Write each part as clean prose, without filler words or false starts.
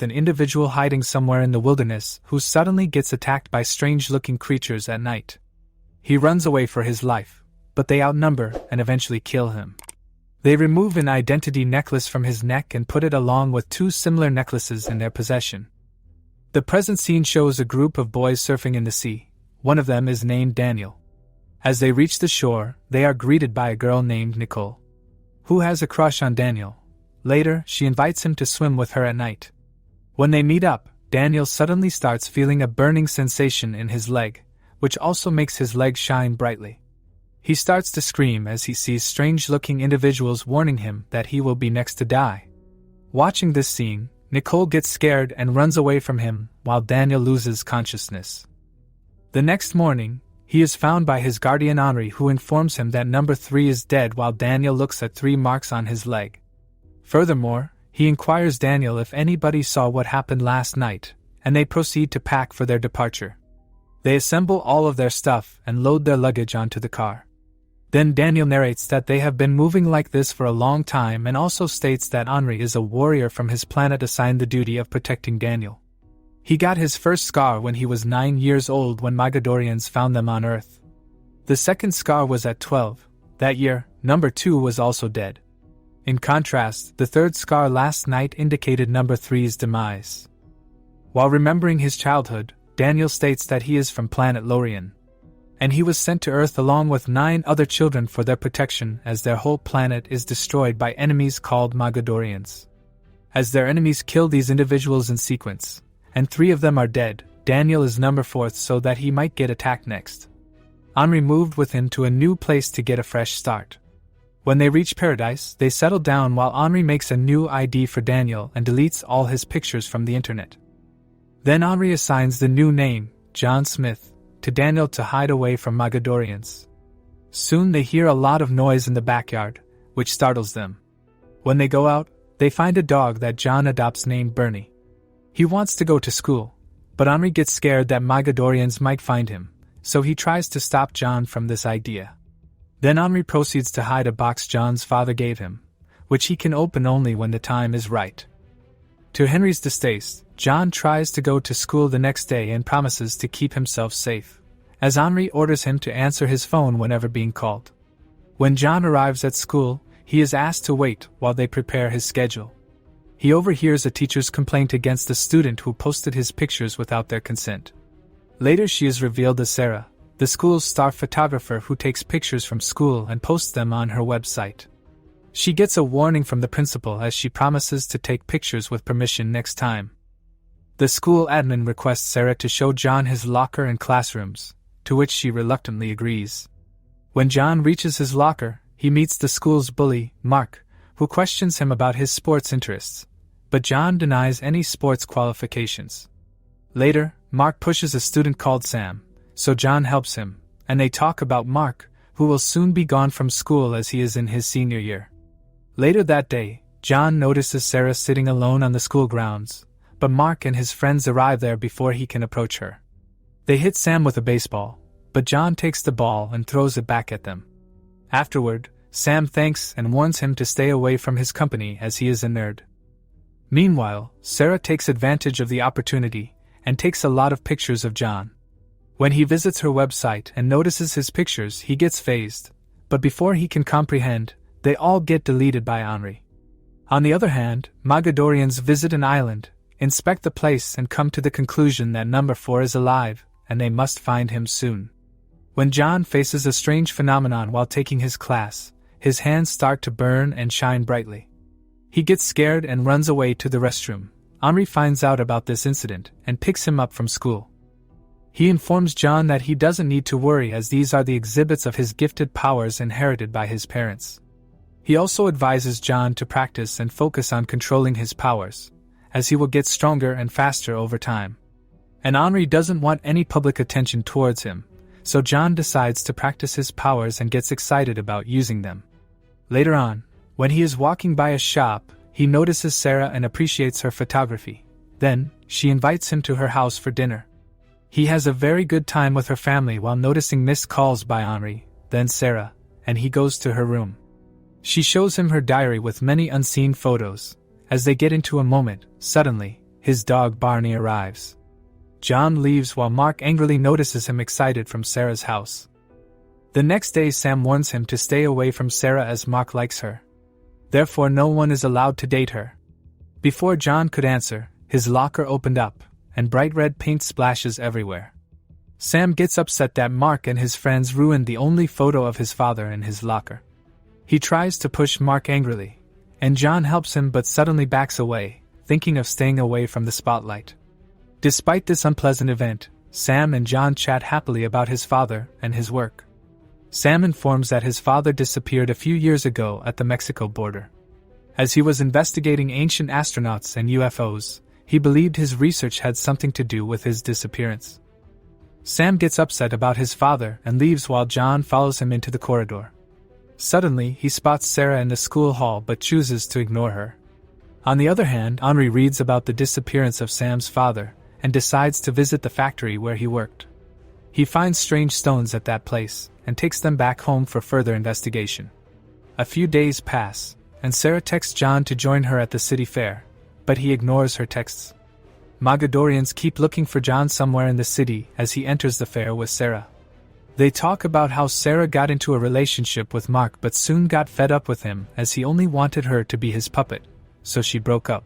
an individual hiding somewhere in the wilderness who suddenly gets attacked by strange-looking creatures at night. He runs away for his life, but they outnumber and eventually kill him. They remove an identity necklace from his neck and put it along with 2 similar necklaces in their possession. The present scene shows a group of boys surfing in the sea. One of them is named Daniel. As they reach the shore, they are greeted by a girl named Nicole, who has a crush on Daniel. Later, she invites him to swim with her at night. When they meet up, Daniel suddenly starts feeling a burning sensation in his leg, which also makes his leg shine brightly. He starts to scream as he sees strange-looking individuals warning him that he will be next to die. Watching this scene, Nicole gets scared and runs away from him while Daniel loses consciousness. The next morning, he is found by his guardian Henri, who informs him that number 3 is dead while Daniel looks at 3 marks on his leg. Furthermore, he inquires Daniel if anybody saw what happened last night, and they proceed to pack for their departure. They assemble all of their stuff and load their luggage onto the car. Then Daniel narrates that they have been moving like this for a long time and also states that Henri is a warrior from his planet assigned the duty of protecting Daniel. He got his first scar when he was 9 years old when Mogadorians found them on Earth. The second scar was at 12. That year, number 2 was also dead. In contrast, the third scar last night indicated number 3's demise. While remembering his childhood, Daniel states that he is from planet Lorien, and he was sent to Earth along with 9 other children for their protection as their whole planet is destroyed by enemies called Mogadorians. As their enemies kill these individuals in sequence, and 3 of them are dead, Daniel is number 4th so that he might get attacked next. Henri moved with him to a new place to get a fresh start. When they reach paradise, they settle down while Henri makes a new ID for Daniel and deletes all his pictures from the internet. Then Henri assigns the new name, John Smith, to Daniel to hide away from Mogadorians. Soon they hear a lot of noise in the backyard, which startles them. When they go out, they find a dog that John adopts named Bernie. He wants to go to school, but Henri gets scared that Mogadorians might find him, so he tries to stop John from this idea. Then Henri proceeds to hide a box John's father gave him, which he can open only when the time is right. To Henri's distaste, John tries to go to school the next day and promises to keep himself safe, as Henri orders him to answer his phone whenever being called. When John arrives at school, he is asked to wait while they prepare his schedule. He overhears a teacher's complaint against the student who posted his pictures without their consent. Later she is revealed as Sarah, the school's star photographer who takes pictures from school and posts them on her website. She gets a warning from the principal as she promises to take pictures with permission next time. The school admin requests Sarah to show John his locker and classrooms, to which she reluctantly agrees. When John reaches his locker, he meets the school's bully, Mark, who questions him about his sports interests, but John denies any sports qualifications. Later, Mark pushes a student called Sam, so John helps him, and they talk about Mark, who will soon be gone from school as he is in his senior year. Later that day, John notices Sarah sitting alone on the school grounds, but Mark and his friends arrive there before he can approach her. They hit Sam with a baseball, but John takes the ball and throws it back at them. Afterward, Sam thanks and warns him to stay away from his company as he is a nerd. Meanwhile, Sarah takes advantage of the opportunity and takes a lot of pictures of John. When he visits her website and notices his pictures, he gets fazed, but before he can comprehend, they all get deleted by Henri. On the other hand, Mogadorians visit an island, inspect the place and come to the conclusion that number 4 is alive, and they must find him soon. When John faces a strange phenomenon while taking his class, his hands start to burn and shine brightly. He gets scared and runs away to the restroom. Henri finds out about this incident and picks him up from school. He informs John that he doesn't need to worry as these are the exhibits of his gifted powers inherited by his parents. He also advises John to practice and focus on controlling his powers, as he will get stronger and faster over time. And Henri doesn't want any public attention towards him, so John decides to practice his powers and gets excited about using them. Later on, when he is walking by a shop, he notices Sarah and appreciates her photography. Then, she invites him to her house for dinner. He has a very good time with her family while noticing missed calls by Henri, then Sarah, and he goes to her room. She shows him her diary with many unseen photos. As they get into a moment, suddenly, his dog Barney arrives. John leaves while Mark angrily notices him excited from Sarah's house. The next day Sam warns him to stay away from Sarah as Mark likes her. Therefore no one is allowed to date her. Before John could answer, his locker opened up, and bright red paint splashes everywhere. Sam gets upset that Mark and his friends ruined the only photo of his father in his locker. He tries to push Mark angrily, and John helps him but suddenly backs away, thinking of staying away from the spotlight. Despite this unpleasant event, Sam and John chat happily about his father and his work. Sam informs that his father disappeared a few years ago at the Mexico border. As he was investigating ancient astronauts and UFOs, he believed his research had something to do with his disappearance. Sam gets upset about his father and leaves while John follows him into the corridor. Suddenly, he spots Sarah in the school hall but chooses to ignore her. On the other hand, Henri reads about the disappearance of Sam's father and decides to visit the factory where he worked. He finds strange stones at that place and takes them back home for further investigation. A few days pass, and Sarah texts John to join her at the city fair, but he ignores her texts. Mogadorians keep looking for John somewhere in the city as he enters the fair with Sarah. They talk about how Sarah got into a relationship with Mark but soon got fed up with him as he only wanted her to be his puppet, so she broke up.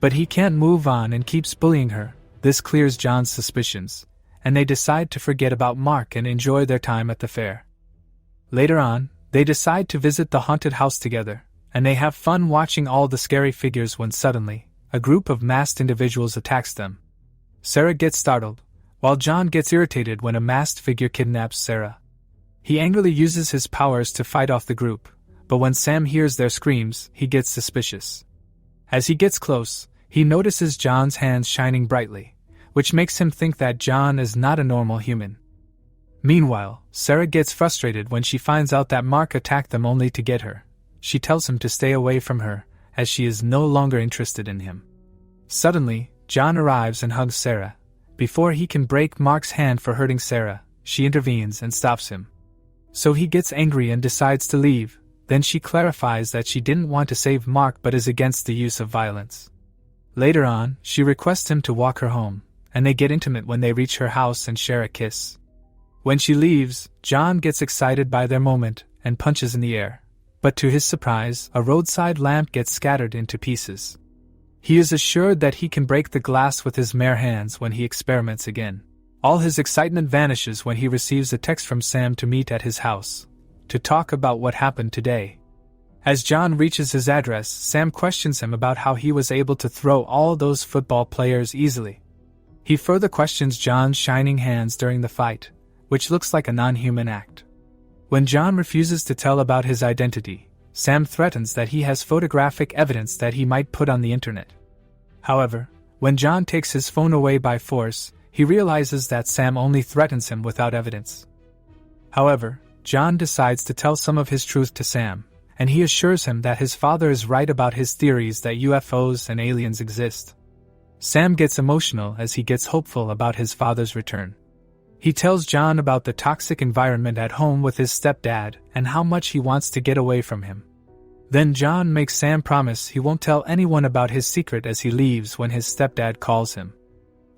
But he can't move on and keeps bullying her. This clears John's suspicions, and they decide to forget about Mark and enjoy their time at the fair. Later on, they decide to visit the haunted house together, and they have fun watching all the scary figures when suddenly, a group of masked individuals attacks them. Sarah gets startled, while John gets irritated when a masked figure kidnaps Sarah. He angrily uses his powers to fight off the group, but when Sam hears their screams, he gets suspicious. As he gets close, he notices John's hands shining brightly, which makes him think that John is not a normal human. Meanwhile, Sarah gets frustrated when she finds out that Mark attacked them only to get her. She tells him to stay away from her, as she is no longer interested in him. Suddenly, John arrives and hugs Sarah. Before he can break Mark's hand for hurting Sarah, she intervenes and stops him. So he gets angry and decides to leave. Then she clarifies that she didn't want to save Mark but is against the use of violence. Later on, she requests him to walk her home, and they get intimate when they reach her house and share a kiss. When she leaves, John gets excited by their moment and punches in the air. But to his surprise, a roadside lamp gets scattered into pieces. He is assured that he can break the glass with his mere hands when he experiments again. All his excitement vanishes when he receives a text from Sam to meet at his house, to talk about what happened today. As John reaches his address, Sam questions him about how he was able to throw all those football players easily. He further questions John's shining hands during the fight, which looks like a non-human act. When John refuses to tell about his identity, Sam threatens that he has photographic evidence that he might put on the internet. However, when John takes his phone away by force, he realizes that Sam only threatens him without evidence. However, John decides to tell some of his truth to Sam, and he assures him that his father is right about his theories that UFOs and aliens exist. Sam gets emotional as he gets hopeful about his father's return. He tells John about the toxic environment at home with his stepdad and how much he wants to get away from him. Then John makes Sam promise he won't tell anyone about his secret as he leaves when his stepdad calls him.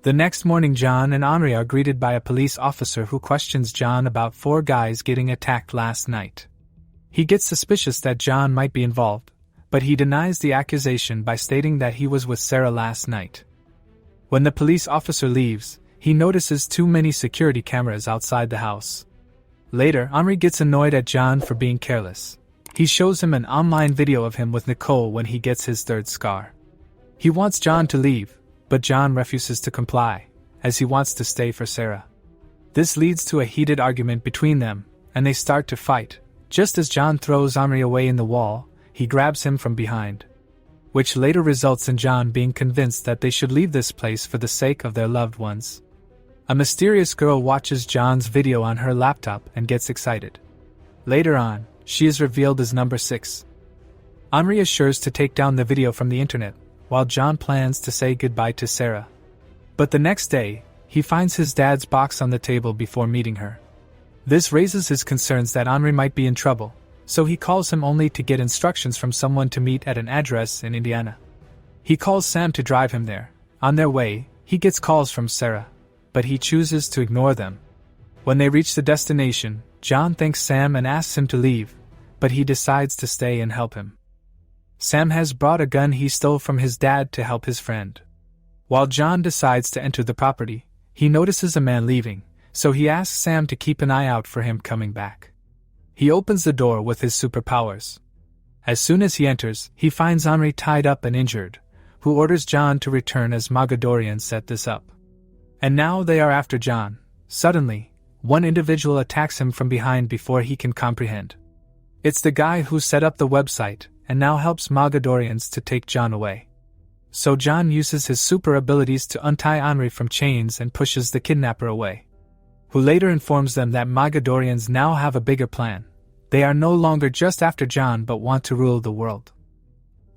The next morning, John and Henri are greeted by a police officer who questions John about 4 guys getting attacked last night. He gets suspicious that John might be involved, but he denies the accusation by stating that he was with Sarah last night. When the police officer leaves, he notices too many security cameras outside the house. Later, Henri gets annoyed at John for being careless. He shows him an online video of him with Nicole when he gets his 3rd scar. He wants John to leave, but John refuses to comply, as he wants to stay for Sarah. This leads to a heated argument between them, and they start to fight. Just as John throws Henri away in the wall, he grabs him from behind, which later results in John being convinced that they should leave this place for the sake of their loved ones. A mysterious girl watches John's video on her laptop and gets excited. Later on, she is revealed as number 6. Henri assures to take down the video from the internet, while John plans to say goodbye to Sarah. But the next day, he finds his dad's box on the table before meeting her. This raises his concerns that Henri might be in trouble, so he calls him only to get instructions from someone to meet at an address in Indiana. He calls Sam to drive him there, On their way, he gets calls from Sarah, but he chooses to ignore them. When they reach the destination, John thanks Sam and asks him to leave, but he decides to stay and help him. Sam has brought a gun he stole from his dad to help his friend. While John decides to enter the property, he notices a man leaving, so he asks Sam to keep an eye out for him coming back. He opens the door with his superpowers. As soon as he enters, he finds Henri tied up and injured, who orders John to return as Mogadorians set this up. And now they are after John. Suddenly, one individual attacks him from behind before he can comprehend. It's the guy who set up the website and now helps Mogadorians to take John away. So John uses his super abilities to untie Henri from chains and pushes the kidnapper away, who later informs them that Mogadorians now have a bigger plan. They are no longer just after John but want to rule the world.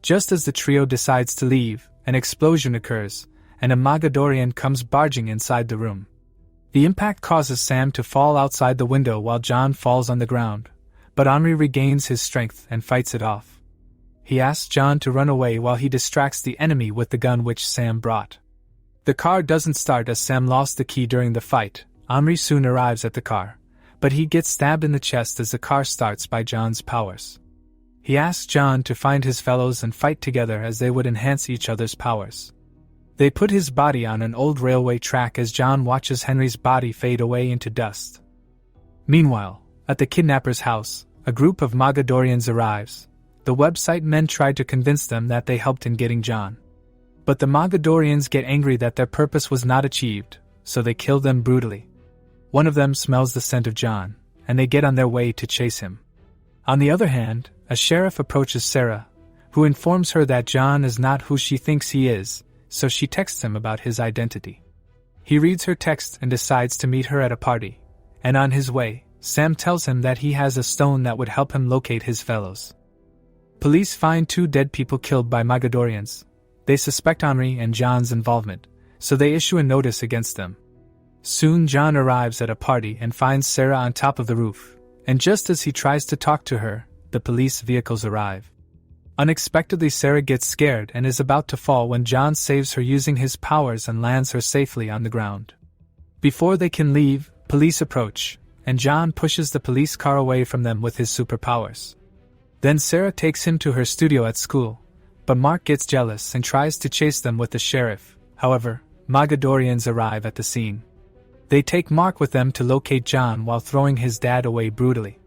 Just as the trio decides to leave, an explosion occurs, and a Mogadorian comes barging inside the room. The impact causes Sam to fall outside the window while John falls on the ground, but Henri regains his strength and fights it off. He asks John to run away while he distracts the enemy with the gun which Sam brought. The car doesn't start as Sam lost the key during the fight. Henri soon arrives at the car, but he gets stabbed in the chest as the car starts by John's powers. He asks John to find his fellows and fight together as they would enhance each other's powers. They put his body on an old railway track as John watches Henri's body fade away into dust. Meanwhile, at the kidnapper's house, a group of Mogadorians arrives. The website men try to convince them that they helped in getting John. But the Mogadorians get angry that their purpose was not achieved, so they kill them brutally. One of them smells the scent of John, and they get on their way to chase him. On the other hand, a sheriff approaches Sarah, who informs her that John is not who she thinks he is, so she texts him about his identity. He reads her text and decides to meet her at a party, and on his way, Sam tells him that he has a stone that would help him locate his fellows. Police find 2 dead people killed by Mogadorians. They suspect Henri and John's involvement, so they issue a notice against them. Soon John arrives at a party and finds Sarah on top of the roof, and just as he tries to talk to her, the police vehicles arrive. Unexpectedly, Sarah gets scared and is about to fall when John saves her using his powers and lands her safely on the ground. Before they can leave, police approach, and John pushes the police car away from them with his superpowers. Then Sarah takes him to her studio at school, but Mark gets jealous and tries to chase them with the sheriff. However, Mogadorians arrive at the scene. They take Mark with them to locate John while throwing his dad away brutally.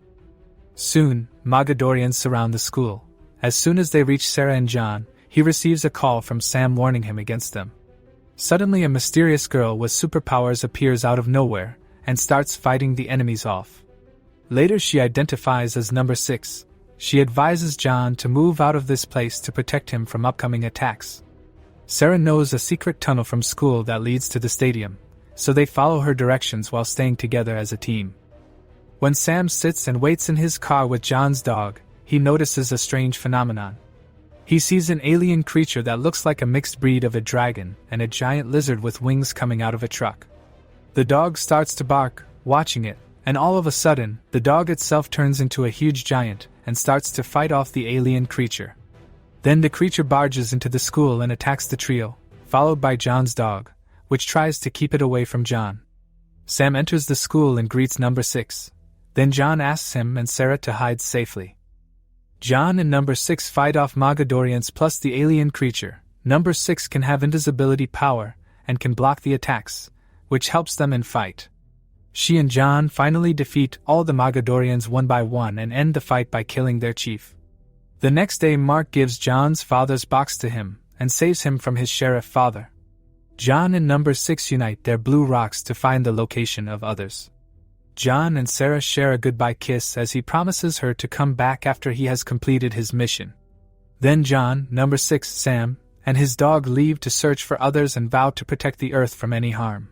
Soon, Mogadorians surround the school. As soon as they reach Sarah and John, he receives a call from Sam warning him against them. Suddenly, a mysterious girl with superpowers appears out of nowhere and starts fighting the enemies off. Later, she identifies as Number 6. She advises John to move out of this place to protect him from upcoming attacks. Sarah knows a secret tunnel from school that leads to the stadium, so they follow her directions while staying together as a team. When Sam sits and waits in his car with John's dog, he notices a strange phenomenon. He sees an alien creature that looks like a mixed breed of a dragon and a giant lizard with wings coming out of a truck. The dog starts to bark, watching it, and all of a sudden, the dog itself turns into a huge giant and starts to fight off the alien creature. Then the creature barges into the school and attacks the trio, followed by John's dog, which tries to keep it away from John. Sam enters the school and greets Number 6. Then John asks him and Sarah to hide safely. John and Number 6 fight off Mogadorians plus the alien creature. Number 6 can have invisibility power and can block the attacks, which helps them in fight. She and John finally defeat all the Mogadorians one by one and end the fight by killing their chief. The next day, Mark gives John's father's box to him and saves him from his sheriff father. John and Number 6 unite their blue rocks to find the location of others. John and Sarah share a goodbye kiss as he promises her to come back after he has completed his mission. Then John, Number 6, Sam, and his dog leave to search for others and vow to protect the Earth from any harm.